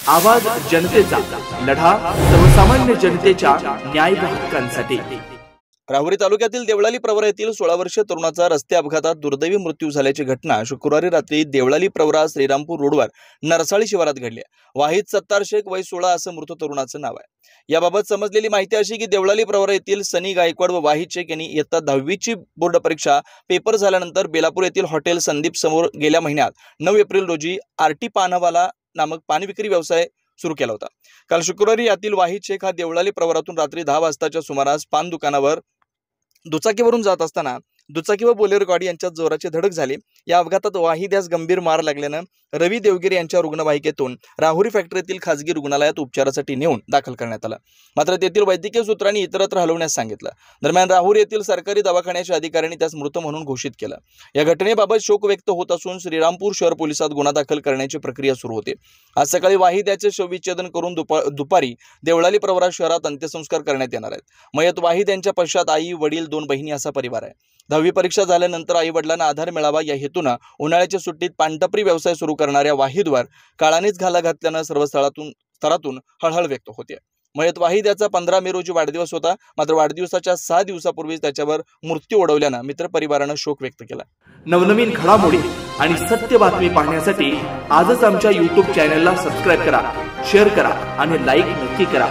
आवाज जनतेचा, लढा सर्वसामान्य जनतेच्या न्याय व हक्कांसाठी। राहुरी तालुक्यातील देवळाली प्रवरा येथील 16 वर्षीय तरुणाचा रस्ते अपघातात दुर्दैवी मृत्यू झाल्याची घटना शुक्रवारी रात्री देवळाली प्रवरा श्रीरामपूर रोडवर नरसाळी शिवारात घडली। वाहिद सत्तार शेख वय 16 असं मृत तरुणाचं नाव आहे। याबाबत समजलेली माहिती अशी की देवळाली प्रवरा येथील सनी गायकवाड व वाहिद शेख यांनी इयत्ता 10वीची बोर्ड परीक्षा पेपर झाल्यानंतर बेलापूर येथील हॉटेल संदीप समोर गेल्या महिन्यात 9 एप्रिल रोजी आरटी पानवाला नामक पाणी विक्री व्यवसाय सुरू केला होता। काल शुक्रवारी यातील वाहिद शेख हा देवळाली प्रवरातून रात्री 10 वाजताच्या सुमारास पान दुकानावर दुचाकीवरून जात असताना दुचाकी व बोलेरो गाडी यांच्यात जोराची धडक झाली। या अपघातात वाहिद यास गंभीर मार लागल्याने रवी देवगिरी यांच्या रुग्णवाहिकेतून राहुरी फॅक्टरीतील खासगी रुग्णालयात उपचारासाठी नेऊन दाखल करण्यात आलं। मात्र तेथील वैद्यकीय सूत्रांनी इतरत्र हलवण्यास सांगितलं। दरम्यान राहुरी येथील सरकारी दवाखान्याच्या अधिकाऱ्यांनी त्यास मृत म्हणून घोषित केलं। या घटनेबाबत शोक व्यक्त होत असून श्रीरामपूर शहर पोलिसात गुन्हा दाखल करण्याची प्रक्रिया सुरू होती। आज सकाळी वाहिद याचे शवविच्छेदन करून दुपारी देवळाली प्रवरा शहरात अंत्यसंस्कार करण्यात येणार आहेत। मयत वाहिद यांच्या पश्चात आई, वडील, 2 बहिणी असा परिवार आहे। 10वी परीक्षा झाल्यानंतर आई वडिलांना आधार मिळावा या हेतूने उन्हाळ्याच्या सुट्टीत पानटपरी व्यवसाय सुरू करणाऱ्या वाहिदवर काळानेच घाला घातल्याने सर्व स्तरातून हळहळ व्यक्त होते। मयत वाहिद याचा 15 मे रोजी वाढदिवस होता। मात्र वाढदिवसाच्या 6 दिवसापूर्वीच त्याच्यावर मृत्यू ओढवल्याने मित्रपरिवाराने शोक व्यक्त केला। नवनवीन घडामोडी आणि सत्य बातमी पाहण्यासाठी आजच आमच्या YouTube चॅनलला सबस्क्राइब करा, शेअर करा आणि लाईक नक्की करा।